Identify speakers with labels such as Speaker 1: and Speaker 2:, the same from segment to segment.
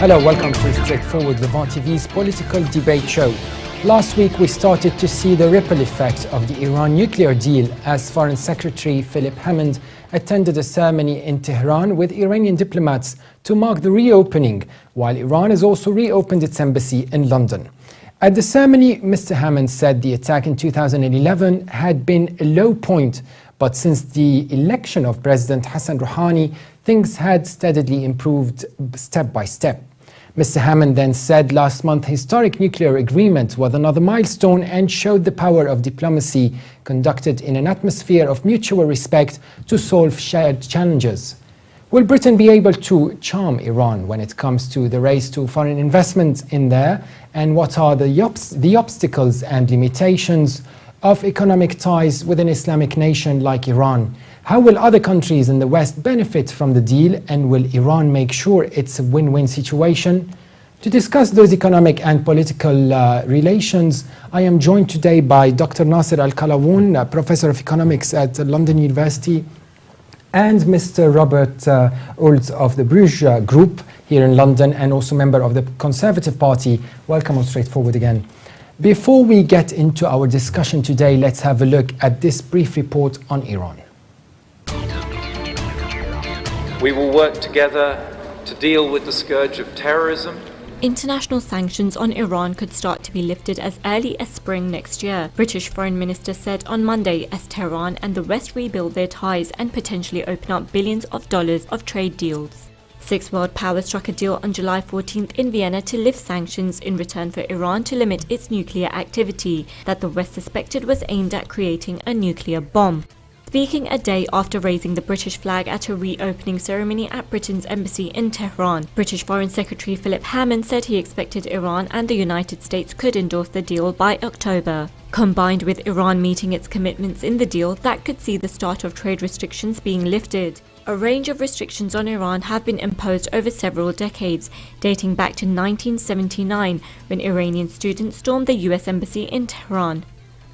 Speaker 1: Hello, welcome to Straightforward, Levant TV's political debate show. Last week, we started to see the ripple effect of the Iran nuclear deal as Foreign Secretary Philip Hammond attended a ceremony in Tehran with Iranian diplomats to mark the reopening, while Iran has also reopened its embassy in London. At the ceremony, Mr. Hammond said the attack in 2011 had been a low point, but since the election of President Hassan things had steadily improved step by step. Mr. Hammond then said last month historic nuclear agreement was another milestone and showed the power of diplomacy conducted in an atmosphere of mutual respect to solve shared challenges. Will Britain be able to charm Iran when it comes to the race to foreign investment in there? And what are the obstacles and limitations of economic ties with an Islamic nation like Iran? How will other countries in the West benefit from the deal, and will Iran make sure it's a win-win situation? To discuss those economic and political relations, I am joined today by Dr. Nasser Al-Kalawoon, Professor of Economics at London University, and Mr. Robert Olds of the Bruges Group here in London, and also member of the Conservative Party. Welcome on Straightforward again. Before we get into our discussion today, let's have a look at this brief report on Iran.
Speaker 2: We will work together to deal with the scourge of terrorism.
Speaker 3: International sanctions on Iran could start to be lifted as early as spring next year, British Foreign Minister said on Monday, as Tehran and the West rebuild their ties and potentially open up billions of dollars of trade deals. Six world powers struck a deal on July 14th in Vienna to lift sanctions in return for Iran to limit its nuclear activity that the West suspected was aimed at creating a nuclear bomb. Speaking a day after raising the British flag at a reopening ceremony at Britain's embassy in Tehran, British Foreign Secretary Philip Hammond said he expected Iran and the United States could endorse the deal by October. Combined with Iran meeting its commitments in the deal, that could see the start of trade restrictions being lifted. A range of restrictions on Iran have been imposed over several decades, dating back to 1979, when Iranian students stormed the US embassy in Tehran.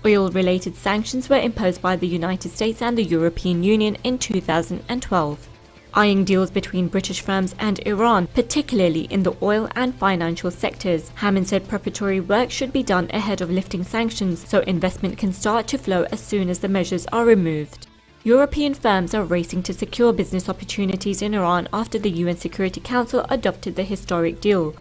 Speaker 3: Oil-related sanctions were imposed by the United States and the European Union in 2012. Eyeing deals between British firms and Iran, particularly in the oil and financial sectors, Hammond said preparatory work should be done ahead of lifting sanctions so investment can start to flow as soon as the measures are removed. European firms are racing to secure business opportunities in Iran after the UN Security Council adopted the historic deal.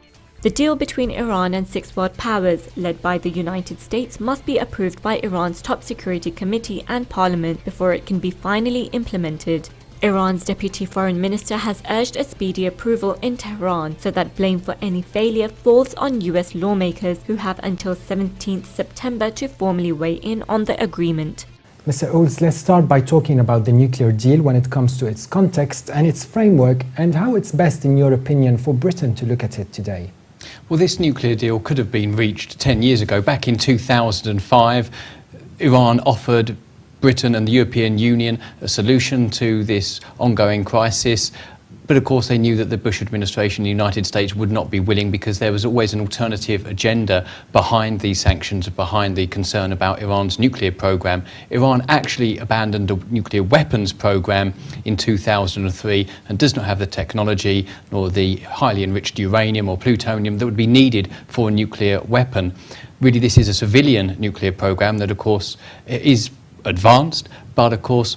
Speaker 3: The deal between Iran and six world powers, led by the United States, must be approved by Iran's top security committee and parliament before it can be finally implemented. Iran's deputy foreign minister has urged a speedy approval in Tehran so that blame for any failure falls on US lawmakers who have until 17th September to formally weigh in on the agreement.
Speaker 1: Mr. Olds, let's start by talking about the nuclear deal when it comes to its context and its framework, and how it's best, in your opinion, for Britain to look at it today.
Speaker 4: Well, this nuclear deal could have been reached 10 years ago. Back in 2005, Iran offered Britain and the European Union a solution to this ongoing crisis. But of course, they knew that the Bush administration in the United States would not be willing, because there was always an alternative agenda behind these sanctions, behind the concern about Iran's nuclear program. Iran actually abandoned a nuclear weapons program in 2003 and does not have the technology nor the highly enriched uranium or plutonium that would be needed for a nuclear weapon. Really, this is a civilian nuclear program that, of course, is advanced, but of course,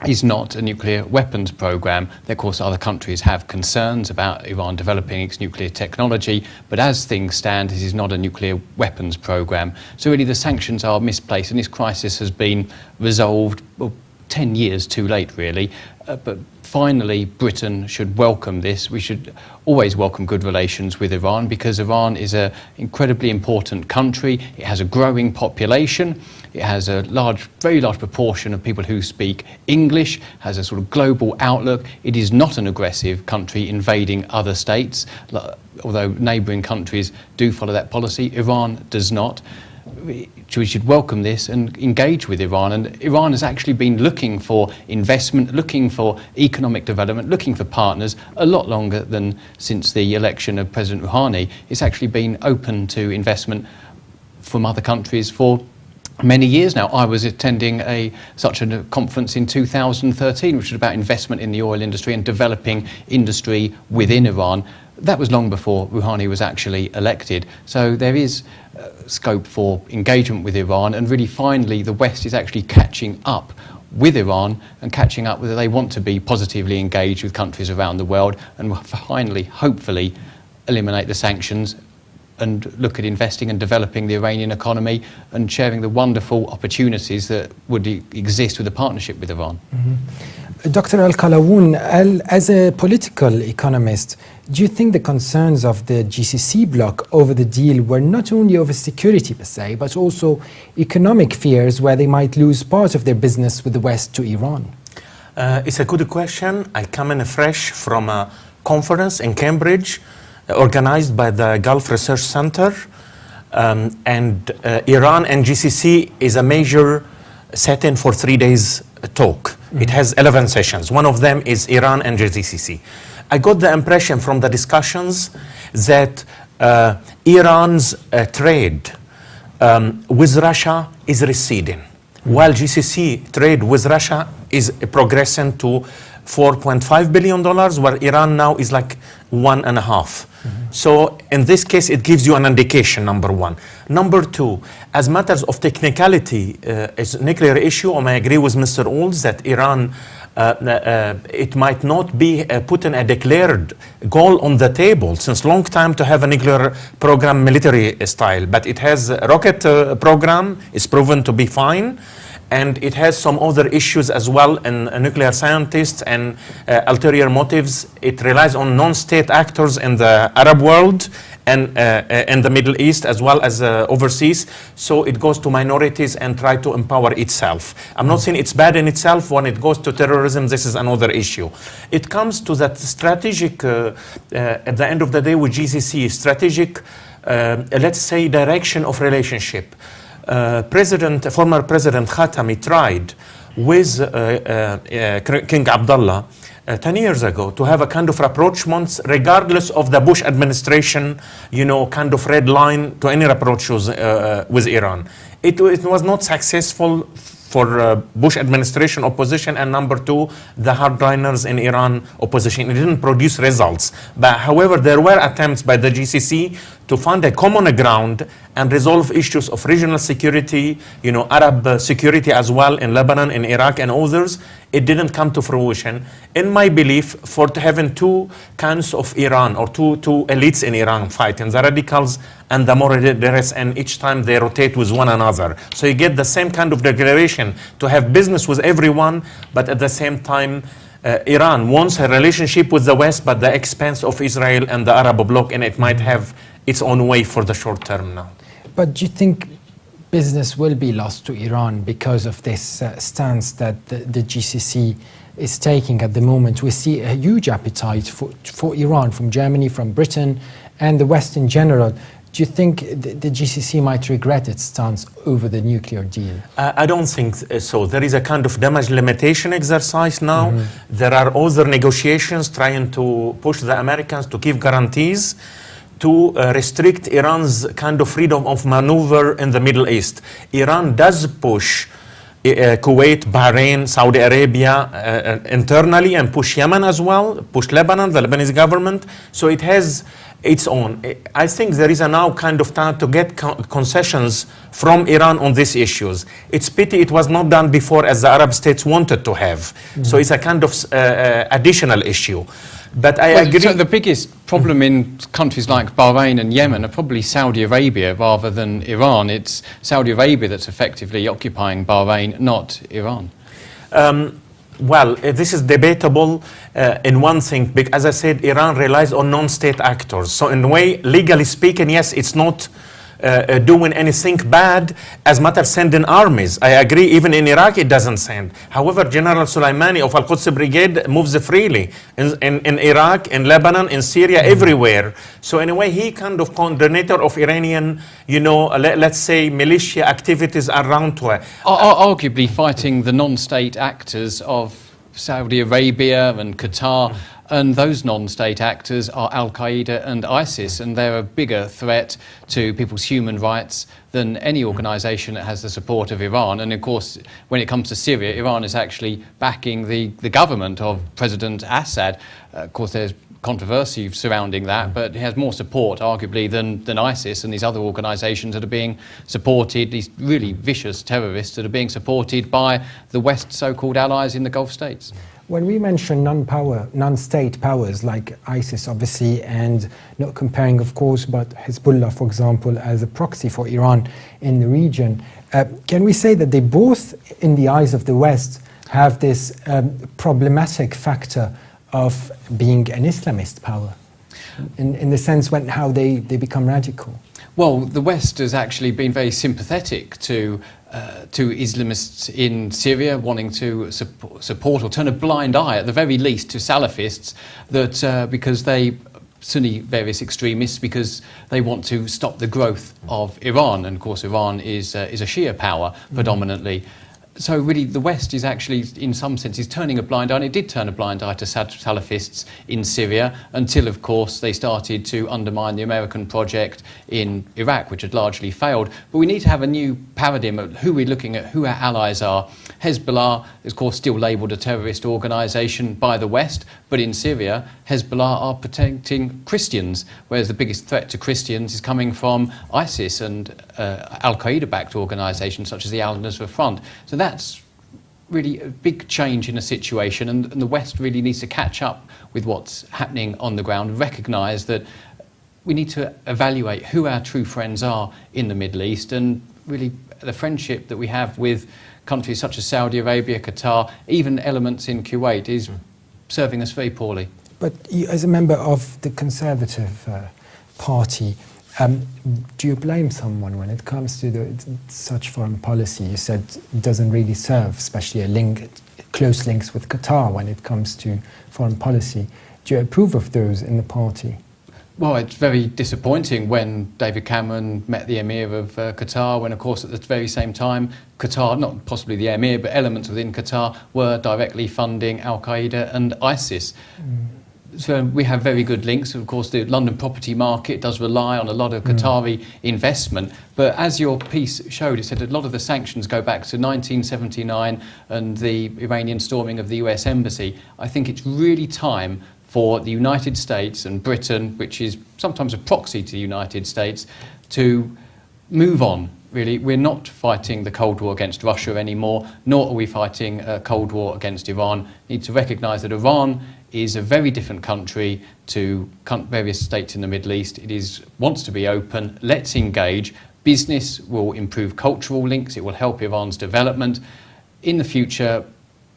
Speaker 4: is not a nuclear weapons program. Of course, other countries have concerns about Iran developing its nuclear technology, but as things stand, this is not a nuclear weapons program. So really the sanctions are misplaced, and this crisis has been resolved 10 years too late, really. But finally, Britain should welcome this. We should always welcome good relations with Iran, because Iran is an incredibly important country. It has a growing population. It has a very large proportion of people who speak English, has a sort of global outlook. It is not an aggressive country invading other states, although neighbouring countries do follow that policy. Iran does not. We should welcome this and engage with Iran. And Iran has actually been looking for investment, looking for economic development, looking for partners a lot longer than since the election of President Rouhani. It's actually been open to investment from other countries for many years now. I was attending such a conference in 2013, which was about investment in the oil industry and developing industry within Iran. That was long before Rouhani was actually elected. So there is scope for engagement with Iran, and really finally the West is actually catching up with Iran and catching up with, they want to be positively engaged with countries around the world and finally, hopefully, eliminate the sanctions and look at investing and developing the Iranian economy and sharing the wonderful opportunities that would exist with a partnership with Iran.
Speaker 1: Dr. Al-Kalaoun, as a political economist, do you think the concerns of the GCC bloc over the deal were not only over security per se, but also economic fears where they might lose part of their business with the West to Iran?
Speaker 5: It's a good question. I come in fresh from a conference in Cambridge organized by the Gulf Research Center, and Iran and GCC is a major set-in for 3 days talk. It has 11 sessions. One of them is Iran and GCC. I got the impression from the discussions that Iran's trade with Russia is receding, while GCC trade with Russia is progressing to $4.5 billion, where Iran now is like 1.5. So in this case, it gives you an indication, number one. Number two, as matters of technicality, it's a nuclear issue, and I agree with Mr. Olds that Iran, it might not be putting a declared goal on the table since long time to have a nuclear program military style, but it has a rocket program, it's proven to be fine. And it has some other issues as well in nuclear scientists and ulterior motives. It relies on non-state actors in the Arab world and in the Middle East as well as overseas. So it goes to minorities and try to empower itself. I'm not saying it's bad in itself. When it goes to terrorism, this is another issue. It comes to that strategic, at the end of the day with GCC, strategic, let's say, direction of relationship. Former President Khatami tried with King Abdullah 10 years ago to have a kind of rapprochements regardless of the Bush administration, kind of red line to any rapprochements with Iran. It was not successful for Bush administration opposition, and number two, the hardliners in Iran opposition. It didn't produce results. But however, there were attempts by the GCC to find a common ground and resolve issues of regional security, Arab security as well in Lebanon, in Iraq and others. It didn't come to fruition. In my belief, for having two kinds of Iran or two elites in Iran fighting, the radicals and the moderates, and each time they rotate with one another. So you get the same kind of declaration to have business with everyone, but at the same time, Iran wants a relationship with the West, but the expense of Israel and the Arab bloc, and it might have its own way for the short term now.
Speaker 1: But do you think business will be lost to Iran because of this stance that the GCC is taking at the moment? We see a huge appetite for Iran from Germany, from Britain, and the West in general. Do you think the GCC might regret its stance over the nuclear deal?
Speaker 5: I don't think so. There is a kind of damage limitation exercise now. There are other negotiations trying to push the Americans to give guarantees to restrict Iran's kind of freedom of maneuver in the Middle East. Iran does push Kuwait, Bahrain, Saudi Arabia internally, and push Yemen as well, push Lebanon, the Lebanese government. So it has its own. I think there is a now kind of time to get concessions from Iran on these issues. It's pity it was not done before, as the Arab states wanted to have. So it's a kind of additional issue. But I agree.
Speaker 4: So the biggest problem in countries like Bahrain and Yemen are probably Saudi Arabia rather than Iran. It's Saudi Arabia that's effectively occupying Bahrain, not Iran.
Speaker 5: Well, this is debatable in one thing, because as I said, Iran relies on non-state actors. So in a way, legally speaking, yes, it's not doing anything bad as matter sending armies. I agree, even in Iraq it doesn't send. However, General Soleimani of Al-Quds Brigade moves freely in Iraq, in Lebanon, in Syria, everywhere. So in a way, he kind of coordinator of Iranian, let's say militia activities around to it.
Speaker 4: Arguably fighting the non-state actors of Saudi Arabia and Qatar And those non-state actors are Al-Qaeda and ISIS, and they're a bigger threat to people's human rights than any organisation that has the support of Iran. And of course, when it comes to Syria, Iran is actually backing the government of President Assad. Of course, there's controversy surrounding that, but it has more support, arguably, than ISIS and these other organisations that are being supported, these really vicious terrorists that are being supported by the West's so-called allies in the Gulf states.
Speaker 1: When we mention non-state powers like ISIS, obviously, and not comparing, of course, but Hezbollah, for example, as a proxy for Iran in the region, can we say that they both, in the eyes of the West, have this problematic factor of being an Islamist power, in the sense how they become radical?
Speaker 4: Well, the West has actually been very sympathetic to Islamists in Syria, wanting to support or turn a blind eye, at the very least, to Salafists, that because they Sunni various extremists, because they want to stop the growth of Iran, and of course Iran is a Shia power predominantly. So really the West is actually, in some sense, is turning a blind eye, and it did turn a blind eye to Salafists in Syria until, of course, they started to undermine the American project in Iraq, which had largely failed. But we need to have a new paradigm of who we're looking at, who our allies are. Hezbollah is, of course, still labelled a terrorist organisation by the West, but in Syria, Hezbollah are protecting Christians, whereas the biggest threat to Christians is coming from ISIS and Al-Qaeda-backed organisations such as the Al-Nusra Front. So that's really a big change in a situation, and the West really needs to catch up with what's happening on the ground, recognise that we need to evaluate who our true friends are in the Middle East, and really the friendship that we have with countries such as Saudi Arabia, Qatar, even elements in Kuwait, is serving us very poorly.
Speaker 1: But you, as a member of the Conservative Party, do you blame someone when it comes to such foreign policy? You said it doesn't really serve, especially close links with Qatar when it comes to foreign policy. Do you approve of those in the party?
Speaker 4: Well, it's very disappointing when David Cameron met the Emir of Qatar, when, of course, at the very same time, Qatar, not possibly the Emir, but elements within Qatar were directly funding Al-Qaeda and ISIS. So we have very good links. Of course, the London property market does rely on a lot of Qatari investment. But as your piece showed, it said a lot of the sanctions go back to 1979 and the Iranian storming of the US embassy. I think it's really time for the United States and Britain, which is sometimes a proxy to the United States, to move on. Really, we're not fighting the Cold War against Russia anymore, nor are we fighting a Cold War against Iran. We need to recognise that Iran is a very different country to various states in the Middle East. It wants to be open. Let's engage. Business will improve cultural links. It will help Iran's development. In the future,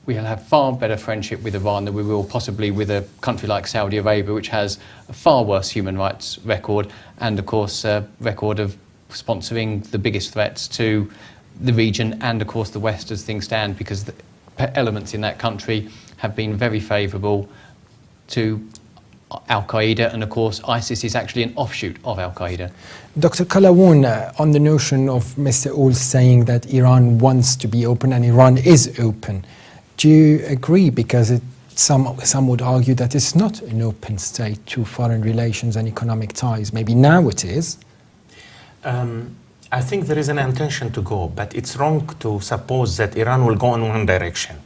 Speaker 4: we'll have far better friendship with Iran than we will possibly with a country like Saudi Arabia, which has a far worse human rights record and, of course, a record of sponsoring the biggest threats to the region and, of course, the West as things stand, because the elements in that country have been very favourable to Al-Qaeda, and of course ISIS is actually an offshoot of Al-Qaeda.
Speaker 1: Dr. Kalawoon, on the notion of Mr. Oul saying that Iran wants to be open and Iran is open, do you agree? Because some would argue that it's not an open state to foreign relations and economic ties. Maybe now it is.
Speaker 5: I think there is an intention to go, but it's wrong to suppose that Iran will go in one direction.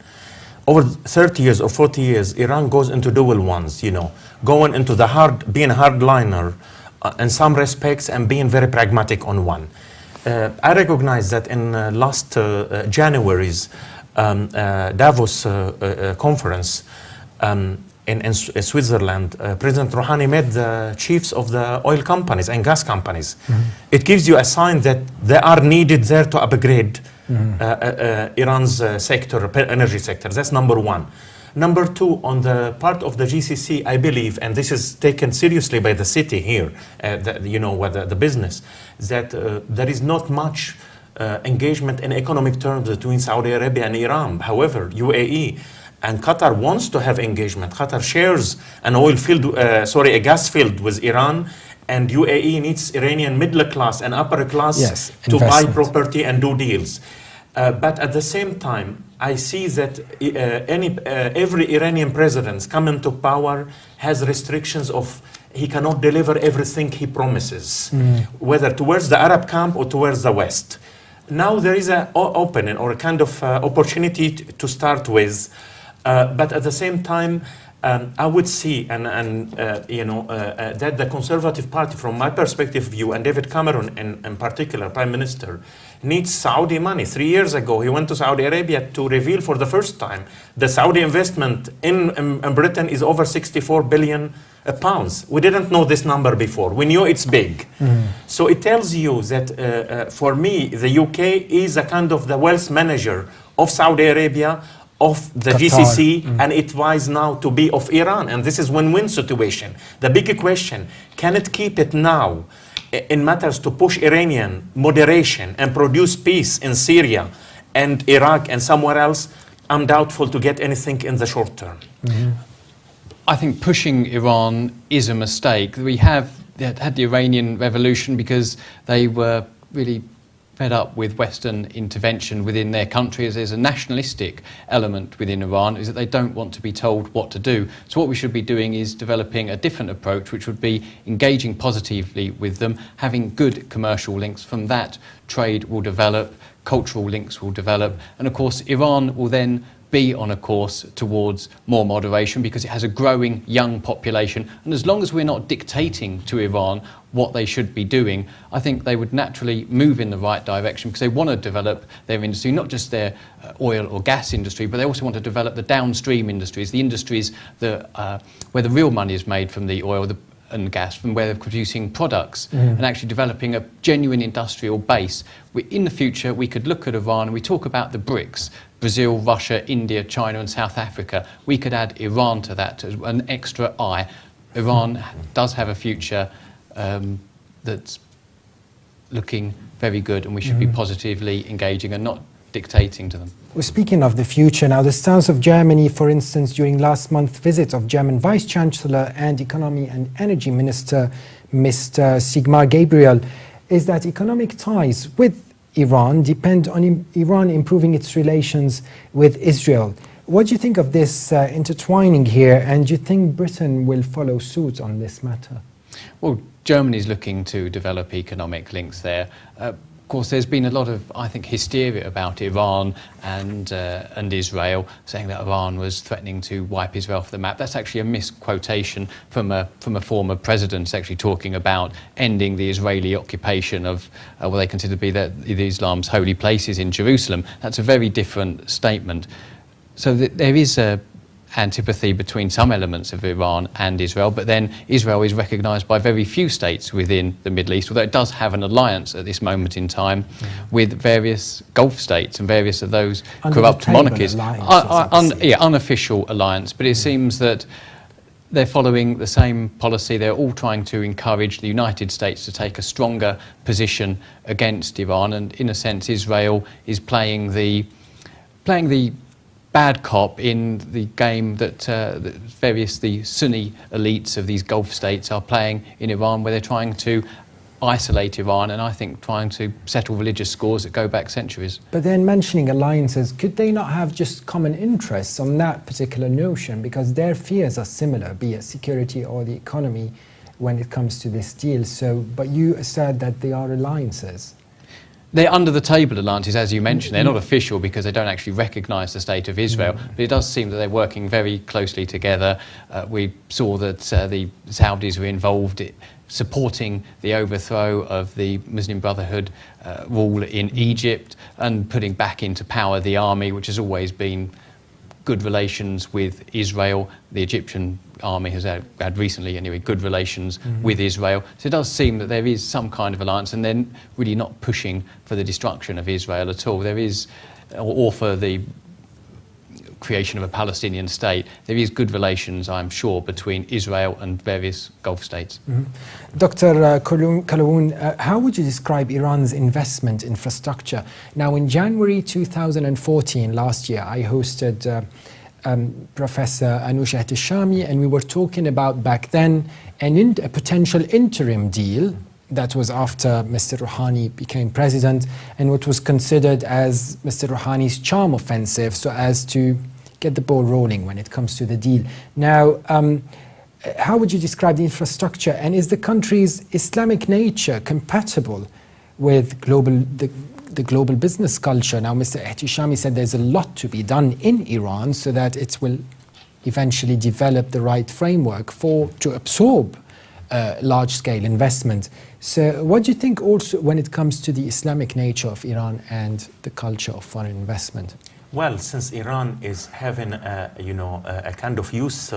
Speaker 5: Over 30 years or 40 years, Iran goes into dual ones, going into being a hardliner in some respects and being very pragmatic on one. I recognize that in last January's Davos conference in Switzerland, President Rouhani met the chiefs of the oil companies and gas companies. It gives you a sign that they are needed there to upgrade Iran's energy sector. That's number one. Number two, on the part of the GCC, I believe, and this is taken seriously by the city here, the business, that there is not much engagement in economic terms between Saudi Arabia and Iran. However, UAE and Qatar wants to have engagement. Qatar shares a gas field with Iran, and UAE needs Iranian middle class and upper class to buy property and do deals. But at the same time, I see that every Iranian president coming to power has restrictions of he cannot deliver everything he promises, whether towards the Arab camp or towards the West. Now there is an opening or a kind of opportunity to start with, but at the same time, I would see that the Conservative Party, from my perspective view, and David Cameron in particular, Prime Minister, needs Saudi money. 3 years ago, he went to Saudi Arabia to reveal for the first time the Saudi investment in Britain is over 64 billion pounds. We didn't know this number before. We knew it's big. So it tells you that for me, the UK is a kind of the wealth manager of Saudi Arabia, of the
Speaker 1: Qatar.
Speaker 5: GCC, and it wise now to be of Iran. And this is win-win situation. The big question, can it keep it now in matters to push Iranian moderation and produce peace in Syria and Iraq and somewhere else? I'm doubtful to get anything in the short term.
Speaker 4: I think pushing Iran is a mistake. We had the Iranian Revolution because they were really fed up with Western intervention within their country. As there's a nationalistic element within Iran, is that they don't want to be told what to do. So what we should be doing is developing a different approach, which would be engaging positively with them, having good commercial links. From that, trade will develop, cultural links will develop, and of course Iran will then be on a course towards more moderation because it has a growing young population. And as long as we're not dictating to Iran what they should be doing, I think they would naturally move in the right direction because they want to develop their industry, not just their oil or gas industry, but they also want to develop the downstream industries, the industries that, where the real money is made from the oil and gas, from where they're producing products and actually developing a genuine industrial base. In the future, we could look at Iran and we talk about the BRICS, Brazil, Russia, India, China and South Africa. We could add Iran to that as an extra eye. Iran does have a future that's looking very good, and we should be positively engaging and not dictating to them.
Speaker 1: Well, speaking of the future now, the stance of Germany, for instance, during last month's visit of German Vice Chancellor and Economy and Energy Minister, Mr. Sigmar Gabriel, is that economic ties with Iran depend on Iran improving its relations with Israel. What do you think of this intertwining here, and do you think Britain will follow suit on this matter?
Speaker 4: Well, Germany is looking to develop economic links there. Of course, there's been a lot of, I think, hysteria about Iran and Israel, saying that Iran was threatening to wipe Israel off the map. That's actually a misquotation from a former president, actually talking about ending the Israeli occupation of what they consider to be the Islam's holy places in Jerusalem. That's a very different statement. So there is a antipathy between some elements of Iran and Israel, but then Israel is recognised by very few states within the Middle East, although it does have an alliance at this moment in time with various Gulf states and various of those corrupt monarchies. Unofficial alliance, but it seems that they're following the same policy. They're all trying to encourage the United States to take a stronger position against Iran, and in a sense Israel is playing the bad cop in the game that the Sunni elites of these Gulf states are playing in Iran, where they're trying to isolate Iran and I think trying to settle religious scores that go back centuries.
Speaker 1: But then mentioning alliances, could they not have just common interests on that particular notion? Because their fears are similar, be it security or the economy, when it comes to this deal. So, but you said that they are alliances.
Speaker 4: They're under-the-table alliances, as you mentioned. They're not official because they don't actually recognise the state of Israel. But it does seem that they're working very closely together. We saw that the Saudis were involved in supporting the overthrow of the Muslim Brotherhood rule in Egypt and putting back into power the army, which has always been good relations with Israel. The Egyptian army has had recently, anyway, good relations with Israel. So it does seem that there is some kind of alliance, and they're really not pushing for the destruction of Israel at all. There is, or for the creation of a Palestinian state. There is good relations, I'm sure, between Israel and various Gulf states.
Speaker 1: Dr. Kalaoun, how would you describe Iran's investment infrastructure? Now, in January 2014, last year, I hosted Professor Anoush Ehteshami, and we were talking about back then a potential interim deal that was after Mr. Rouhani became president, and what was considered as Mr. Rouhani's charm offensive, so as to get the ball rolling when it comes to the deal. Now, how would you describe the infrastructure, and is the country's Islamic nature compatible with the global business culture? Now, Mr. Ehtishami said there's a lot to be done in Iran so that it will eventually develop the right framework to absorb large-scale investment. So what do you think also when it comes to the Islamic nature of Iran and the culture of foreign investment?
Speaker 5: Well, since Iran is having a kind of youth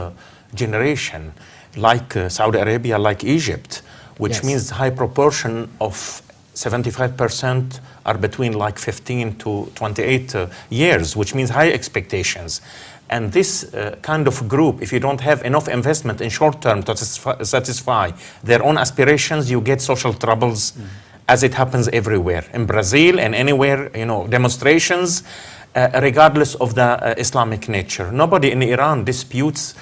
Speaker 5: generation like Saudi Arabia, like Egypt, which
Speaker 1: Yes.
Speaker 5: means high proportion of 75% are between like 15 to 28 years, which means high expectations. And this kind of group, if you don't have enough investment in short term to satisfy their own aspirations, you get social troubles as it happens everywhere. In Brazil and anywhere, demonstrations, regardless of the Islamic nature. Nobody in Iran disputes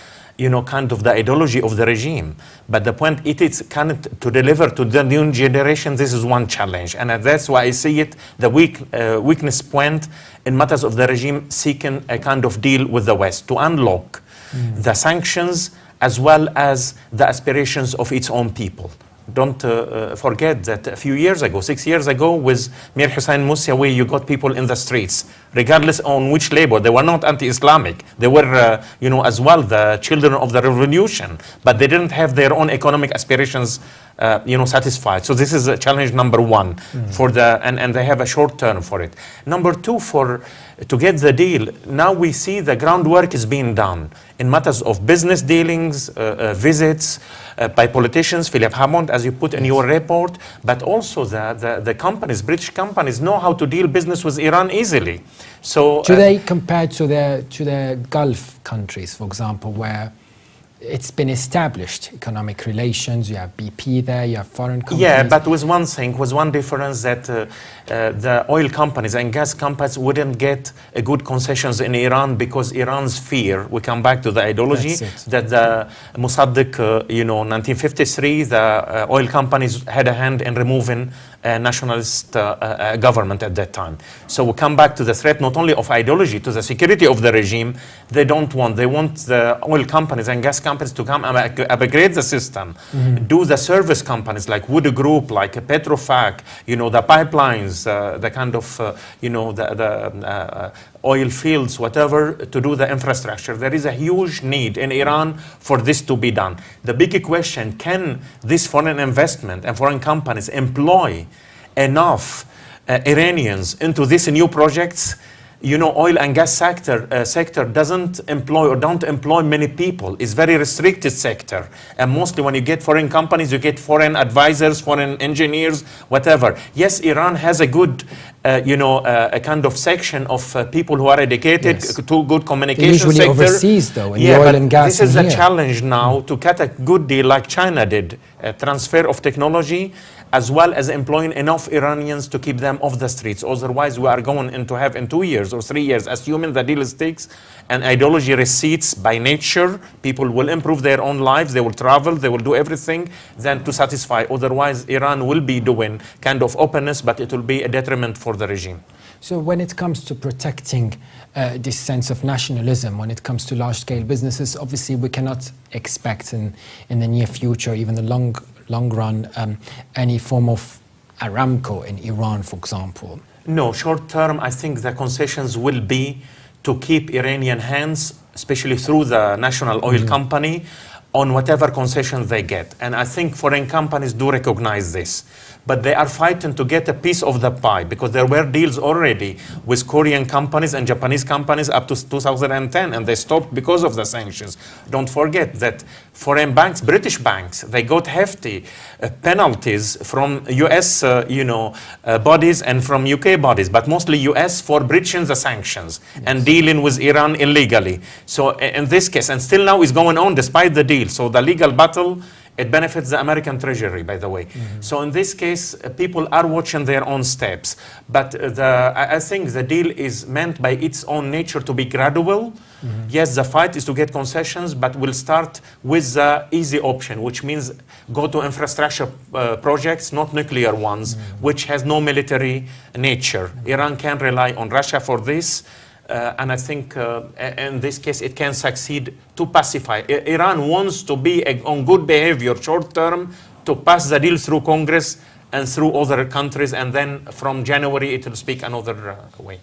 Speaker 5: kind of the ideology of the regime. But the point, it is kind of to deliver to the new generation, this is one challenge. And that's why I see it, the weakness point in matters of the regime seeking a kind of deal with the West to unlock the sanctions as well as the aspirations of its own people. Don't forget that a few years ago, 6 years ago, with Mir Hussein Mousawi, you got people in the streets, regardless on which label. They were not anti-Islamic. They were, as well, the children of the revolution, but they didn't have their own economic aspirations, satisfied. So this is challenge number one for and they have a short term for it. Number two, to get the deal, now we see the groundwork is being done in matters of business dealings, visits by politicians, Philip Hammond, as you put in your report, but also the companies, British companies, know how to deal business with Iran easily. So
Speaker 1: do they compare to the Gulf countries, for example, where it's been established economic relations? You have BP there, you have foreign companies.
Speaker 5: Yeah, but with one difference, that the oil companies and gas companies wouldn't get a good concessions in Iran because Iran's fear, we come back to the ideology, that the Mossadegh, 1953, the oil companies had a hand in removing a nationalist government at that time. So we come back to the threat not only of ideology, to the security of the regime. They want the oil companies and gas companies to come and upgrade the system, do the service companies like Wood Group, like Petrofac, the pipelines, the kind of, the oil fields, whatever, to do the infrastructure. There is a huge need in Iran for this to be done. The big question, can this foreign investment and foreign companies employ enough Iranians into these new projects? Oil and gas sector doesn't employ or don't employ many people. It's very restricted sector. And mostly when you get foreign companies, you get foreign advisors, foreign engineers, whatever. Yes, Iran has a good, a kind of section of people who are educated, to good communication
Speaker 1: usually
Speaker 5: sector.
Speaker 1: Overseas, though, in the oil and gas.
Speaker 5: This is a challenge now to cut a good deal like China did, a transfer of technology, as well as employing enough Iranians to keep them off the streets. Otherwise, we are going to have in 2 years or 3 years, assuming the deal sticks and ideology recedes by nature, people will improve their own lives, they will travel, they will do everything then to satisfy. Otherwise, Iran will be doing kind of openness, but it will be a detriment for the regime.
Speaker 1: So when it comes to protecting this sense of nationalism, when it comes to large-scale businesses, obviously we cannot expect in the near future, even the long run, any form of Aramco in Iran, for example?
Speaker 5: No, short term, I think the concessions will be to keep Iranian hands, especially through the national oil company, on whatever concessions they get. And I think foreign companies do recognize this. But they are fighting to get a piece of the pie, because there were deals already with Korean companies and Japanese companies up to 2010, and they stopped because of the sanctions. Don't forget that foreign banks, British banks, they got hefty penalties from US bodies and from UK bodies, but mostly US for breaching the sanctions and dealing with Iran illegally. So in this case, and still now is going on despite the deal. So the legal battle It benefits the American Treasury, by the way. So in this case, people are watching their own steps. But I think the deal is meant by its own nature to be gradual. Yes, the fight is to get concessions, but we'll start with the easy option, which means go to infrastructure projects, not nuclear ones, which has no military nature. Iran can rely on Russia for this. And I think in this case, it can succeed to pacify. Iran wants to be on good behavior short term to pass the deal through Congress and through other countries. And then from January, it will speak another way.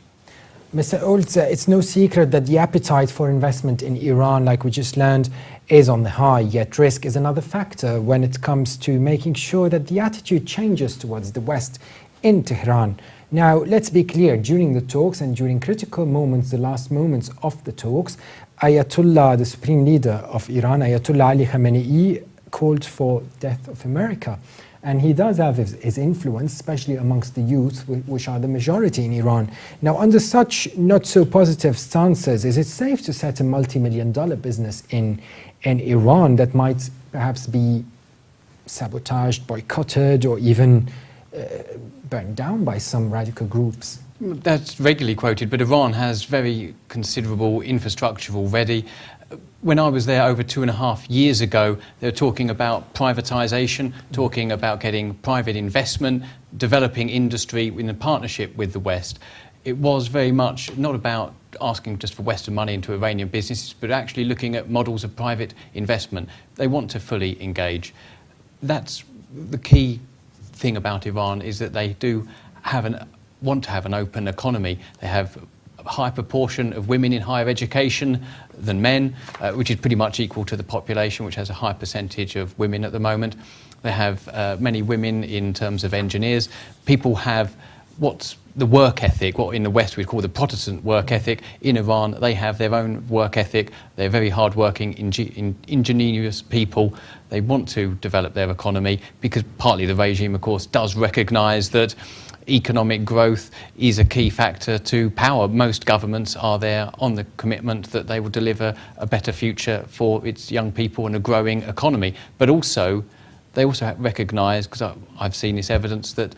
Speaker 1: Mr. Olds, it's no secret that the appetite for investment in Iran, like we just learned, is on the high, yet risk is another factor when it comes to making sure that the attitude changes towards the West in Tehran. Now, let's be clear, during the talks and during critical moments, the last moments of the talks, Ayatollah, the supreme leader of Iran, Ayatollah Ali Khamenei, called for death of America. And he does have his influence, especially amongst the youth, which are the majority in Iran. Now, under such not so positive stances, is it safe to set a multi-million-dollar business in Iran that might perhaps be sabotaged, boycotted, or even burned down by some radical groups?
Speaker 4: That's regularly quoted, but Iran has very considerable infrastructure already. When I was there over 2.5 years ago, they were talking about privatization, talking about getting private investment, developing industry in a partnership with the West. It was very much not about asking just for Western money into Iranian businesses, but actually looking at models of private investment. They want to fully engage. That's the key thing about Iran, is that they do want to have an open economy. They have a high proportion of women in higher education than men, which is pretty much equal to the population, which has a high percentage of women at the moment. They have many women in terms of engineers. People have what's the work ethic, what in the West we'd call the Protestant work ethic. In Iran, they have their own work ethic. They're very hard-working, ingenious people. They want to develop their economy because partly the regime, of course, does recognise that economic growth is a key factor to power. Most governments are there on the commitment that they will deliver a better future for its young people and a growing economy. But also, they also recognise, because I've seen this evidence, that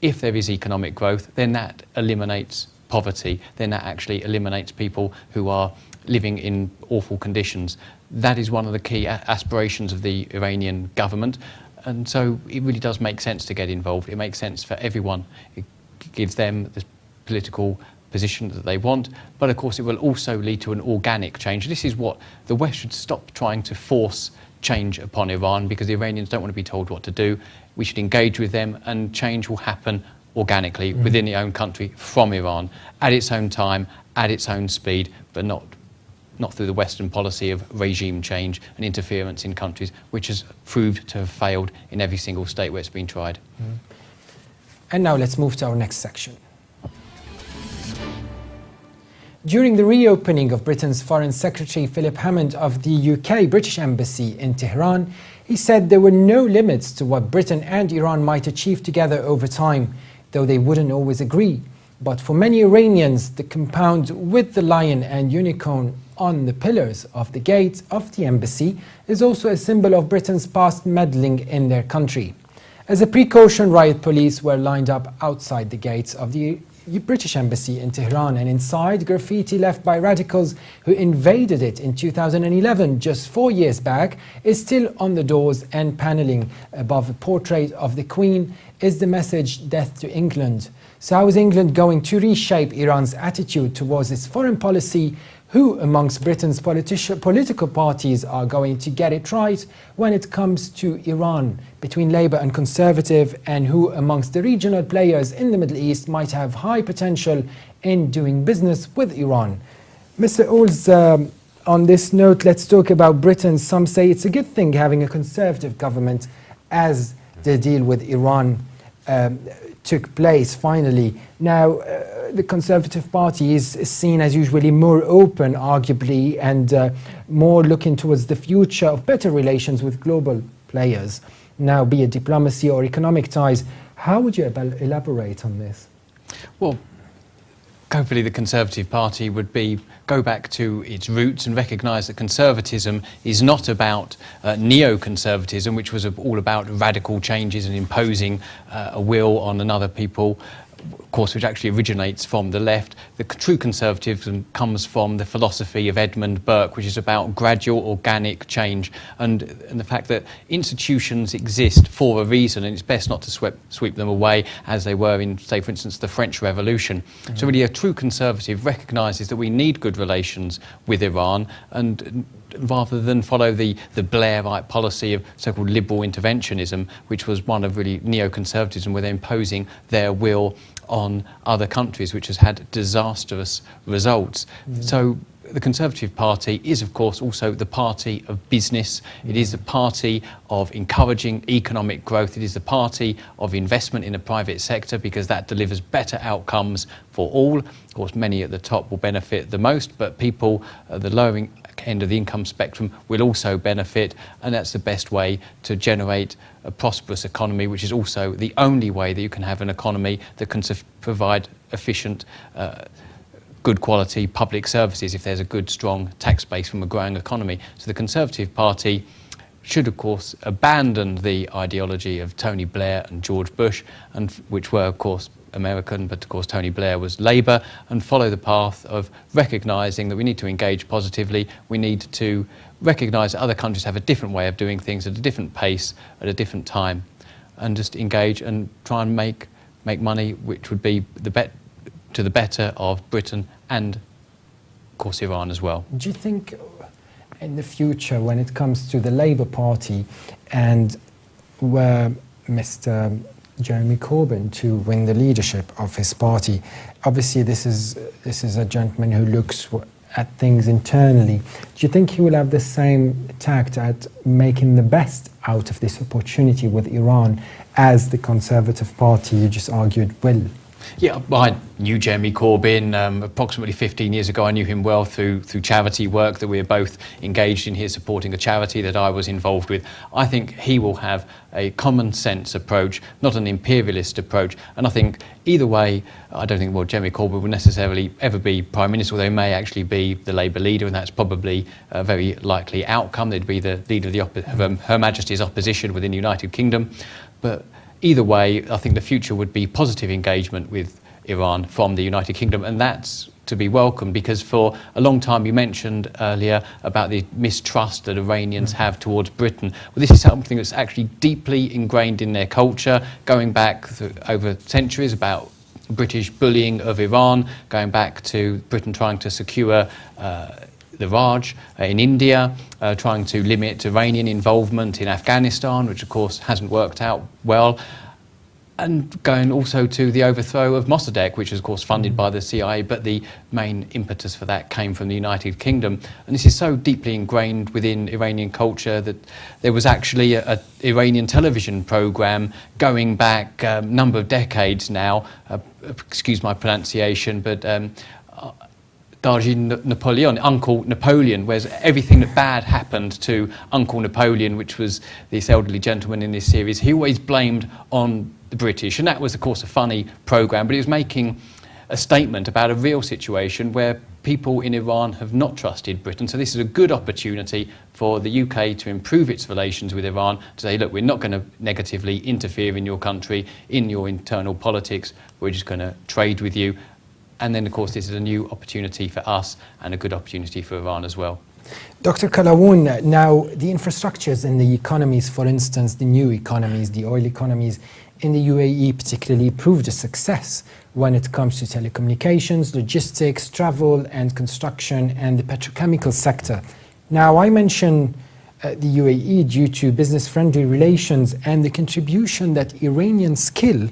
Speaker 4: if there is economic growth, then that eliminates poverty, then that actually eliminates people who are living in awful conditions. That is one of the key aspirations of the Iranian government. And so it really does make sense to get involved. It makes sense for everyone. It gives them the political position that they want, but of course it will also lead to an organic change. This is what the West should stop trying to force change upon Iran, because the Iranians don't want to be told what to do. We should engage with them, and change will happen organically within the own country from Iran, at its own time, at its own speed, but not through the Western policy of regime change and interference in countries, which has proved to have failed in every single state where it's been tried.
Speaker 1: And now let's move to our next section. During the reopening of Britain's Foreign Secretary Philip Hammond of the UK British Embassy in Tehran, he said there were no limits to what Britain and Iran might achieve together over time, though they wouldn't always agree. But for many Iranians, the compound with the lion and unicorn on the pillars of the gate of the embassy is also a symbol of Britain's past meddling in their country. As a precaution, riot police were lined up outside the gates of the British Embassy in Tehran, and inside, graffiti left by radicals who invaded it in 2011, just 4 years back, is still on the doors, and paneling above a portrait of the Queen is the message, "Death to England." So how is England going to reshape Iran's attitude towards its foreign policy? Who amongst Britain's political parties are going to get it right when it comes to Iran between Labour and Conservative, and who amongst the regional players in the Middle East might have high potential in doing business with Iran? Mr. Olds, on this note, let's talk about Britain. Some say it's a good thing having a Conservative government as the deal with Iran took place finally. Now, the Conservative Party is seen as usually more open, arguably, and more looking towards the future of better relations with global players. Now, be it diplomacy or economic ties. How would you elaborate on this?
Speaker 4: Well, hopefully the Conservative Party would go back to its roots and recognise that conservatism is not about neoconservatism, which was all about radical changes and imposing a will on another people, of course, which actually originates from the left. The true conservatism comes from the philosophy of Edmund Burke, which is about gradual organic change and the fact that institutions exist for a reason, and it's best not to sweep them away as they were in, say, for instance, the French Revolution. Mm-hmm. So really a true conservative recognises that we need good relations with Iran, and rather than follow the Blairite policy of so-called liberal interventionism, which was one of really neoconservatism, where they're imposing their will on other countries, which has had disastrous results. Mm. So the Conservative Party is, of course, also the party of business. It is the party of encouraging economic growth. It is the party of investment in the private sector, because that delivers better outcomes for all. Of course, many at the top will benefit the most, but people at the lower end of the income spectrum will also benefit, and that's the best way to generate a prosperous economy, which is also the only way that you can have an economy that can provide efficient, good quality public services if there's a good, strong tax base from a growing economy. So the Conservative Party should, of course, abandon the ideology of Tony Blair and George Bush, and which were, of course, American, but of course Tony Blair was Labour, and follow the path of recognising that we need to engage positively. We need to recognise that other countries have a different way of doing things at a different pace, at a different time, and just engage and try and make money, which would be to the better of Britain and, of course, Iran as well.
Speaker 1: Do you think in the future, when it comes to the Labour Party and where Mr. Jeremy Corbyn to win the leadership of his party, obviously this is a gentleman who looks at things internally. Do you think he will have the same tact at making the best out of this opportunity with Iran as the Conservative Party, you just argued, will?
Speaker 4: Yeah, I knew Jeremy Corbyn approximately 15 years ago. I knew him well through charity work that we were both engaged in here, supporting a charity that I was involved with. I think he will have a common sense approach, not an imperialist approach. And I think either way, I don't think Jeremy Corbyn will necessarily ever be Prime Minister, although he may actually be the Labour leader, and that's probably a very likely outcome. They'd be the leader of Her Majesty's opposition within the United Kingdom. But either way, I think the future would be positive engagement with Iran from the United Kingdom, and that's to be welcomed, because for a long time, you mentioned earlier about the mistrust that Iranians have towards Britain. Well, this is something that's actually deeply ingrained in their culture, going back over centuries, about British bullying of Iran, going back to Britain trying to secure the Raj in India, trying to limit Iranian involvement in Afghanistan, which of course hasn't worked out well, and going also to the overthrow of Mossadegh, which was of course funded by the CIA, but the main impetus for that came from the United Kingdom. And this is so deeply ingrained within Iranian culture that there was actually an Iranian television program going back a number of decades now, excuse my pronunciation, but Darji Napoleon, Uncle Napoleon, where everything that bad happened to Uncle Napoleon, which was this elderly gentleman in this series, he always blamed on the British. And that was, of course, a funny programme, but it was making a statement about a real situation where people in Iran have not trusted Britain. So this is a good opportunity for the UK to improve its relations with Iran, to say, look, we're not going to negatively interfere in your country, in your internal politics, we're just going to trade with you. And then, of course, this is a new opportunity for us and a good opportunity for Iran as well.
Speaker 1: Dr. Kalawoon, now the infrastructures in the economies, for instance, the new economies, the oil economies in the UAE particularly proved a success when it comes to telecommunications, logistics, travel and construction and the petrochemical sector. Now, I mention the UAE due to business-friendly relations and the contribution that Iranian skill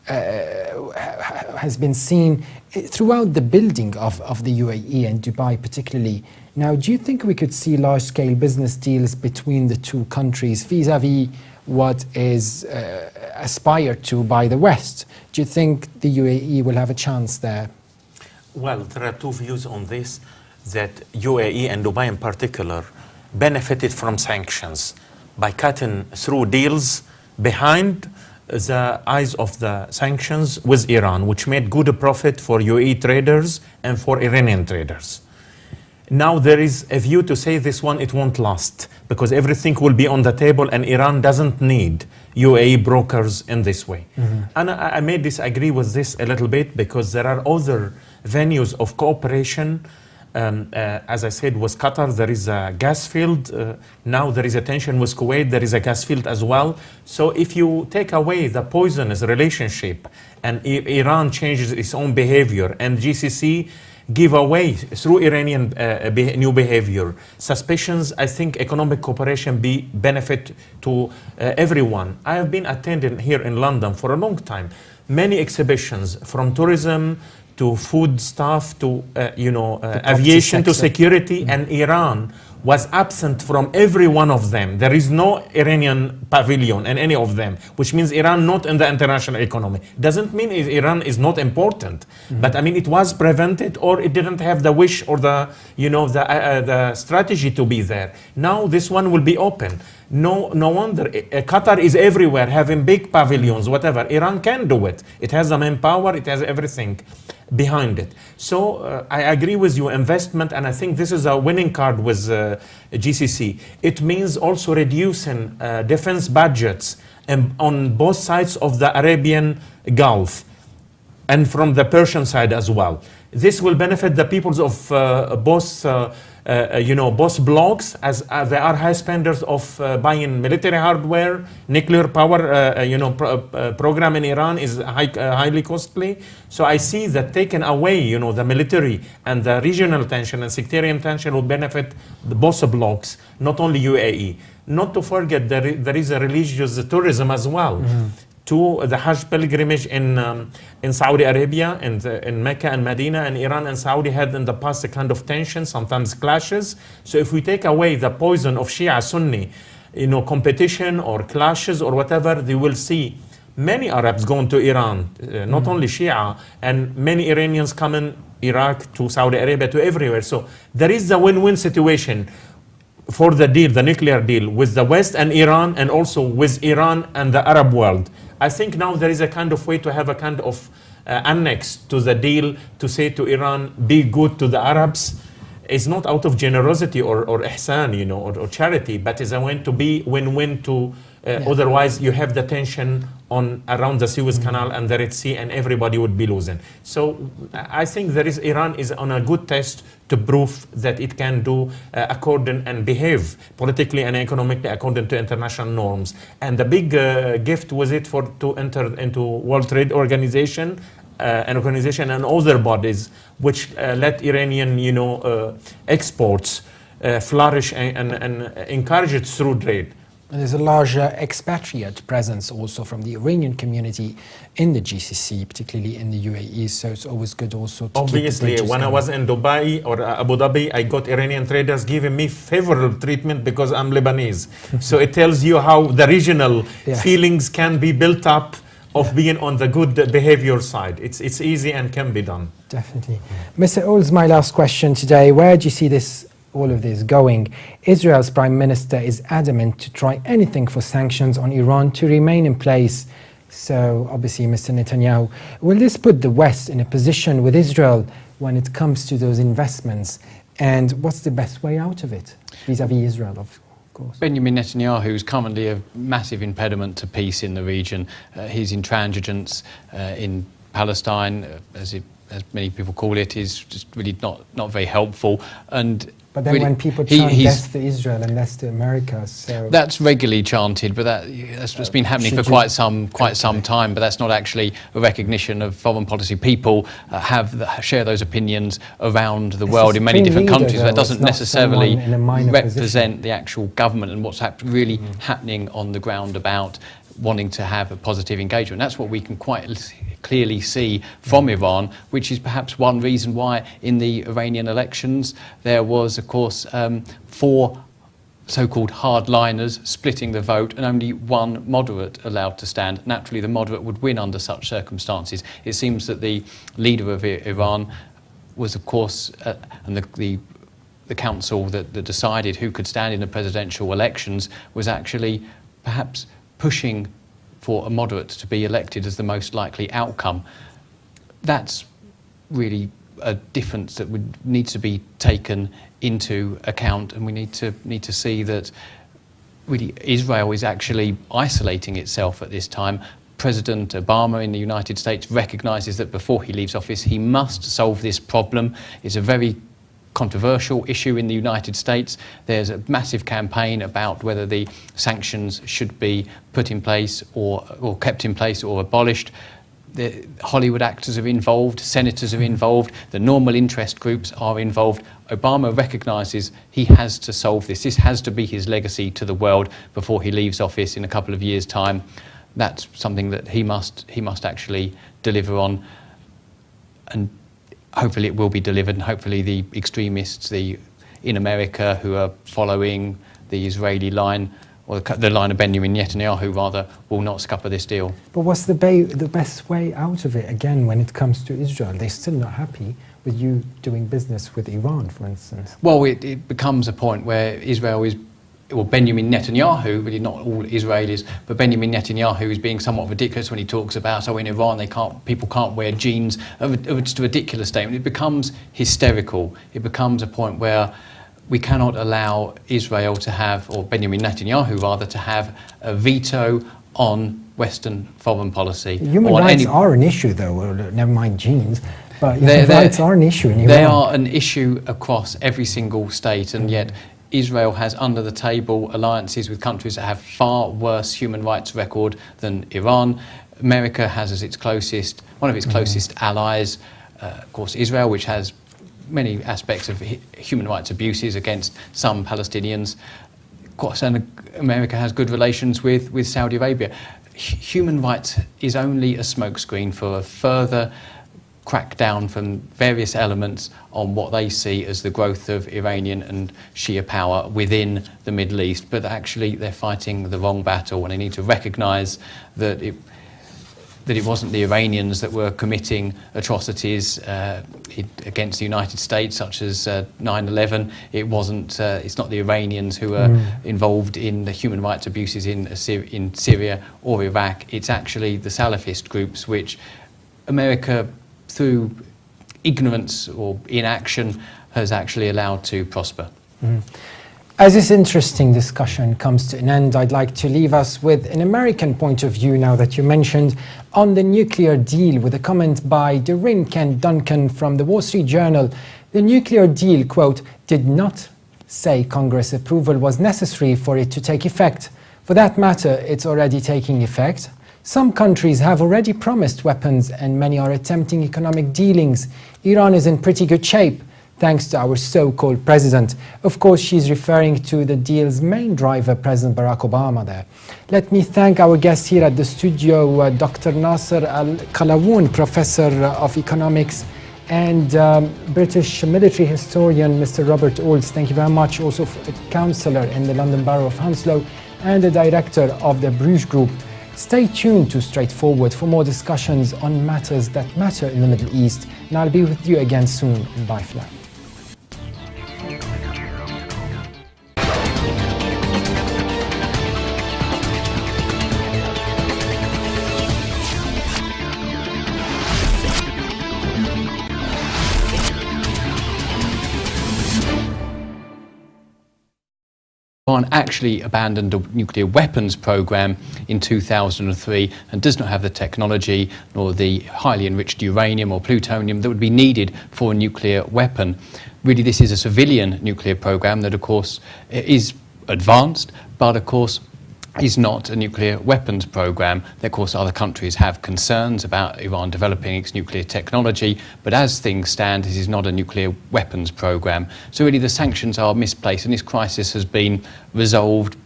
Speaker 1: has been seen throughout the building of the UAE and Dubai particularly. Now, do you think we could see large-scale business deals between the two countries vis-à-vis what is aspired to by the West? Do you think the UAE will have a chance there?
Speaker 5: Well, there are two views on this, that UAE and Dubai in particular benefited from sanctions by cutting through deals behind the eyes of the sanctions with Iran, which made good profit for UAE traders and for Iranian traders. Now there is a view to say this one, it won't last because everything will be on the table and Iran doesn't need UAE brokers in this way. And I may disagree with this a little bit because there are other venues of cooperation. As I said, with Qatar, there is a gas field. Now there is a tension with Kuwait, there is a gas field as well. So if you take away the poisonous relationship and Iran changes its own behavior and GCC give away through Iranian new behavior, suspicions, I think economic cooperation be benefit to everyone. I have been attending here in London for a long time, many exhibitions from tourism to food stuff to aviation to security, and Iran was absent from every one of them. There is no Iranian pavilion in any of them, which means Iran not in the international economy. Doesn't mean Iran is not important, but I mean it was prevented or it didn't have the wish or the the strategy to be there. Now this one will be open. No wonder Qatar is everywhere having big pavilions, whatever. Iran can do it. It has the manpower, it has everything behind it. So I agree with you, investment, and I think this is a winning card with GCC. It means also reducing defense budgets on both sides of the Arabian Gulf and from the Persian side as well. This will benefit the peoples of both both blocks, as they are high spenders of buying military hardware. Nuclear power program in Iran is highly costly. So I see that taking away the military and the regional tension and sectarian tension will benefit both blocks, not only UAE. Not to forget there is a religious tourism as well. To the Hajj pilgrimage in Saudi Arabia and in Mecca and Medina, and Iran and Saudi had in the past a kind of tension, sometimes clashes. So if we take away the poison of Shia Sunni, competition or clashes or whatever, they will see many Arabs going to Iran, not only Shia, and many Iranians coming Iraq to Saudi Arabia to everywhere. So there is a win-win situation for the deal, the nuclear deal with the West and Iran, and also with Iran and the Arab world. I think now there is a kind of way to have a kind of annex to the deal to say to Iran, be good to the Arabs. It's not out of generosity or ihsan, or charity, but it's a way to be win-win to otherwise you have the tension around the Suez Canal and the Red Sea, and everybody would be losing. So I think Iran is on a good test to prove that it can do according and behave politically and economically according to international norms. And the big gift was it to enter into World Trade Organization, an organization and other bodies which let Iranian exports flourish and encourage it through trade.
Speaker 1: And there's a larger expatriate presence also from the Iranian community in the GCC, particularly in the UAE, so it's always good also to
Speaker 5: obviously,
Speaker 1: keep the
Speaker 5: when I was in Dubai or Abu Dhabi, I got Iranian traders giving me favorable treatment because I'm Lebanese. So it tells you how the regional feelings can be built up of being on the good behavior side. It's easy and can be done.
Speaker 1: Definitely. Mr. Ols, my last question today, where do you see all of this going? Israel's Prime Minister is adamant to try anything for sanctions on Iran to remain in place. So obviously, Mr. Netanyahu, will this put the West in a position with Israel when it comes to those investments? And what's the best way out of it vis-à-vis Israel, of course?
Speaker 4: Benjamin Netanyahu is currently a massive impediment to peace in the region. His intransigence in Palestine, as many people call it, is just really not very helpful.
Speaker 1: But then really, when people chant death to Israel and death to America, so
Speaker 4: that's regularly chanted, but that's been happening for quite some time. But that's not actually a recognition of foreign policy. People share those opinions around the world in many different countries. That doesn't necessarily represent the actual government and what's really happening on the ground about wanting to have a positive engagement. That's what we can quite clearly see from Iran, which is perhaps one reason why in the Iranian elections there was, of course, 4 so-called hardliners splitting the vote and only 1 moderate allowed to stand. Naturally, the moderate would win under such circumstances. It seems that the leader of Iran was, of course, and the council that decided who could stand in the presidential elections was actually perhaps pushing for a moderate to be elected as the most likely outcome. That's really a difference that would need to be taken into account, and we need to see that really Israel is actually isolating itself at this time. President Obama in the United States recognises that before he leaves office he must solve this problem. It's a very controversial issue in the United States. There's a massive campaign about whether the sanctions should be put in place or kept in place or abolished. The Hollywood actors are involved, senators are involved, the normal interest groups are involved. Obama recognises he has to solve this. This has to be his legacy to the world before he leaves office in a couple of years' time. That's something that he must actually deliver on, and hopefully it will be delivered, and hopefully the extremists in America who are following the Israeli line, or the line of Benjamin Netanyahu rather, will not scupper this deal.
Speaker 1: But what's the best way out of it, again, when it comes to Israel? They're still not happy with you doing business with Iran, for instance.
Speaker 4: Well, it becomes a point where Israel is, well, Benjamin Netanyahu, really not all Israelis, but Benjamin Netanyahu is being somewhat ridiculous when he talks about, in Iran people can't wear jeans. Just a ridiculous statement. It becomes hysterical. It becomes a point where we cannot allow Israel to have, or Benjamin Netanyahu rather, to have a veto on Western foreign policy.
Speaker 1: Human rights are an issue, though. Never mind jeans. But human rights are an issue in Iran.
Speaker 4: They are an issue across every single state, and yet Israel has under the table alliances with countries that have far worse human rights record than Iran. America has as one of its closest allies, of course, Israel, which has many aspects of human rights abuses against some Palestinians. Of course, and America has good relations with Saudi Arabia. Human rights is only a smokescreen for a further crackdown from various elements on what they see as the growth of Iranian and Shia power within the Middle East. But actually they're fighting the wrong battle, and they need to recognise that it wasn't the Iranians that were committing atrocities against the United States, such as 9/11. It's not the Iranians who are involved in the human rights abuses in Syria or Iraq. It's actually the Salafist groups, which America, through ignorance or inaction, has actually allowed to prosper.
Speaker 1: As this interesting discussion comes to an end, I'd like to leave us with an American point of view, now that you mentioned, on the nuclear deal, with a comment by Doreen Kent Duncan from the Wall Street Journal. The nuclear deal, quote, did not say Congress approval was necessary for it to take effect. For that matter, it's already taking effect. Some countries have already promised weapons, and many are attempting economic dealings. Iran is in pretty good shape, thanks to our so-called president. Of course, she's referring to the deal's main driver, President Barack Obama there. Let me thank our guests here at the studio, Dr. Nasser Al-Kalawoon, Professor of Economics, and British military historian, Mr. Robert Olds. Thank you very much. Also a councillor in the London Borough of Hounslow and the director of the Bruges Group. Stay tuned to Straightforward for more discussions on matters that matter in the Middle East. And I'll be with you again soon. Bye for now.
Speaker 4: Iran actually abandoned a nuclear weapons program in 2003 and does not have the technology nor the highly enriched uranium or plutonium that would be needed for a nuclear weapon. Really, this is a civilian nuclear program that, of course, is advanced, but of course is not a nuclear weapons program. Of course, other countries have concerns about Iran developing its nuclear technology, but as things stand, this is not a nuclear weapons program. So really the sanctions are misplaced, and this crisis has been resolved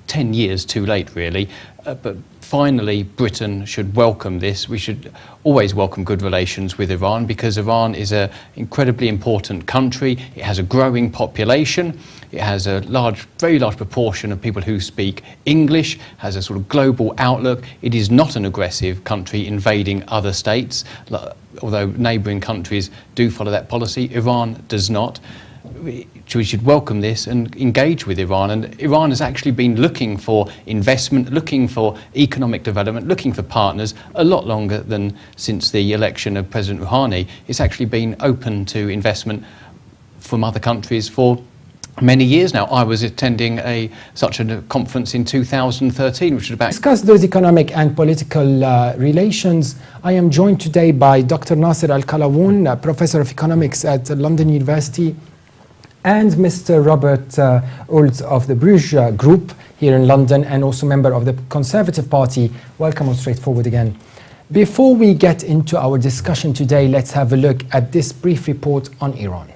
Speaker 4: 10 years too late, really. But finally, Britain should welcome this. We should always welcome good relations with Iran, because Iran is an incredibly important country. It has a growing population. It has a very large proportion of people who speak English, has a sort of global outlook. It is not an aggressive country invading other states, although neighbouring countries do follow that policy. Iran does not. we should welcome this and engage with Iran. And Iran has actually been looking for investment, looking for economic development, looking for partners a lot longer than since the election of President Rouhani. It's actually been open to investment from other countries for many years now. I was attending such a conference in 2013, which was about...
Speaker 1: To discuss those economic and political relations, I am joined today by Dr. Nasser Al-Kalawoun, Professor of Economics at London University, and Mr. Robert Olds of the Bruges Group here in London, and also member of the Conservative Party. Welcome on Straightforward again. Before we get into our discussion today, let's have a look at this brief report on Iran.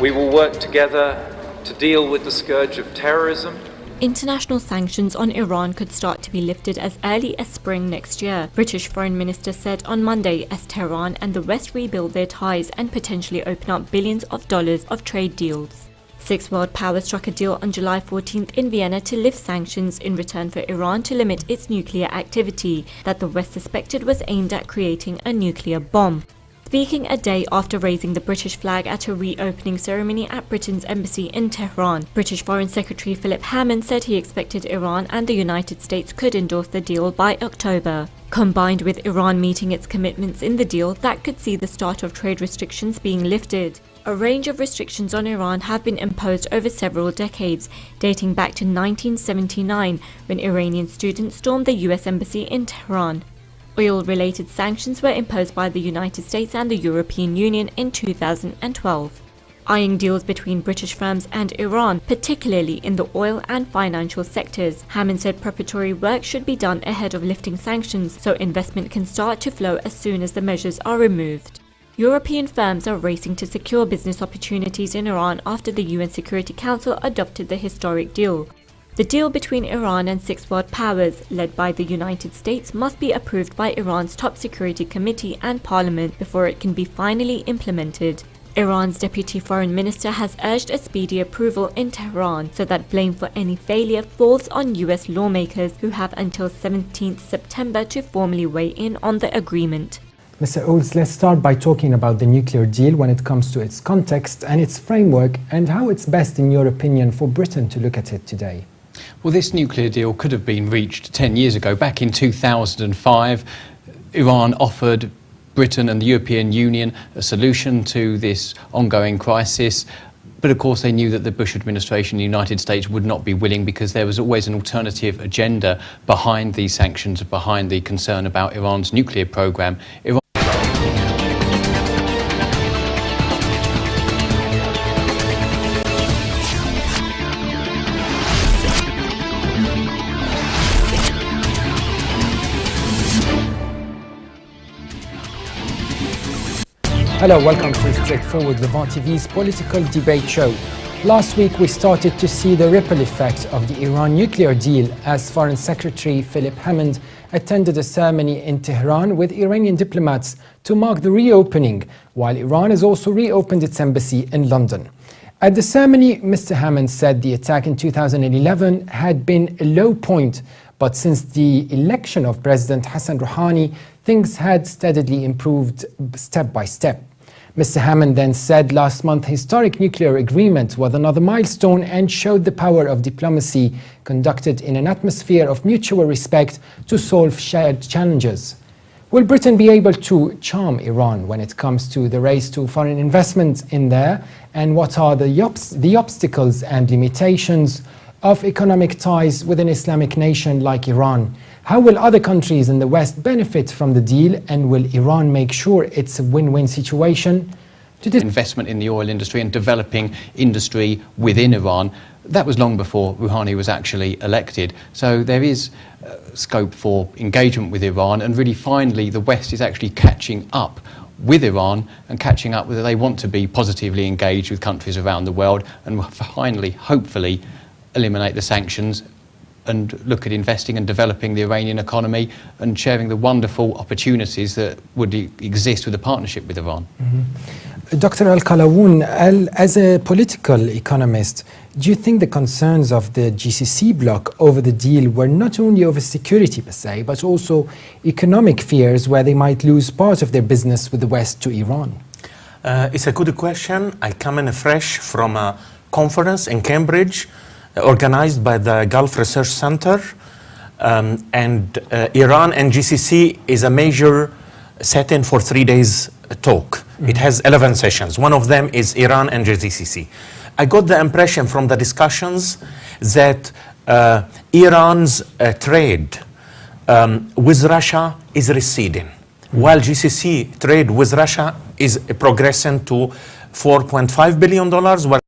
Speaker 2: We will work together to deal with the scourge of terrorism.
Speaker 3: International sanctions on Iran could start to be lifted as early as spring next year, British Foreign Minister said on Monday, as Tehran and the West rebuild their ties and potentially open up billions of dollars of trade deals. Six world powers struck a deal on July 14th in Vienna to lift sanctions in return for Iran to limit its nuclear activity that the West suspected was aimed at creating a nuclear bomb. Speaking a day after raising the British flag at a reopening ceremony at Britain's embassy in Tehran, British Foreign Secretary Philip Hammond said he expected Iran and the United States could endorse the deal by October. Combined with Iran meeting its commitments in the deal, that could see the start of trade restrictions being lifted. A range of restrictions on Iran have been imposed over several decades, dating back to 1979, when Iranian students stormed the US embassy in Tehran. Oil-related sanctions were imposed by the United States and the European Union in 2012, eyeing deals between British firms and Iran, particularly in the oil and financial sectors. Hammond said preparatory work should be done ahead of lifting sanctions so investment can start to flow as soon as the measures are removed. European firms are racing to secure business opportunities in Iran after the UN Security Council adopted the historic deal. The deal between Iran and six world powers, led by the United States, must be approved by Iran's top security committee and parliament before it can be finally implemented. Iran's deputy foreign minister has urged a speedy approval in Tehran so that blame for any failure falls on US lawmakers, who have until 17th September to formally weigh in on the agreement.
Speaker 1: Mr. Olds, let's start by talking about the nuclear deal when it comes to its context and its framework, and how it's best, in your opinion, for Britain to look at it today.
Speaker 4: Well, this nuclear deal could have been reached 10 years ago. Back in 2005, Iran offered Britain and the European Union a solution to this ongoing crisis. But of course, they knew that the Bush administration in the United States would not be willing, because there was always an alternative agenda behind these sanctions, behind the concern about Iran's nuclear program.
Speaker 1: Hello, welcome to Straightforward, Levant TV's political debate show. Last week we started to see the ripple effect of the Iran nuclear deal as Foreign Secretary Philip Hammond attended a ceremony in Tehran with Iranian diplomats to mark the reopening, while Iran has also reopened its embassy in London. At the ceremony, Mr. Hammond said the attack in 2011 had been a low point, but since the election of President Hassan Rouhani, things had steadily improved step by step. Mr. Hammond then said last month historic nuclear agreement was another milestone and showed the power of diplomacy conducted in an atmosphere of mutual respect to solve shared challenges. Will Britain be able to charm Iran when it comes to the race to foreign investment in there? And what are the obstacles and limitations of economic ties with an Islamic nation like Iran? How will other countries in the West benefit from the deal, and will Iran make sure it's a win-win situation?
Speaker 4: Investment in the oil industry and developing industry within Iran, that was long before Rouhani was actually elected. So there is scope for engagement with Iran, and really finally the West is actually catching up with Iran and catching up whether they want to be positively engaged with countries around the world, and finally, hopefully, eliminate the sanctions and look at investing and developing the Iranian economy and sharing the wonderful opportunities that would exist with a partnership with Iran.
Speaker 1: Dr. Al-Kalawoun, as a political economist, do you think the concerns of the GCC bloc over the deal were not only over security per se, but also economic fears where they might lose part of their business with the West to Iran?
Speaker 5: It's a good question. I come in fresh from a conference in Cambridge organized by the Gulf Research Center. And Iran and GCC is a major setting for 3 days talk. It has 11 sessions. One of them is Iran and GCC. I got the impression from the discussions that Iran's trade with Russia is receding, while GCC trade with Russia is progressing to $4.5 billion,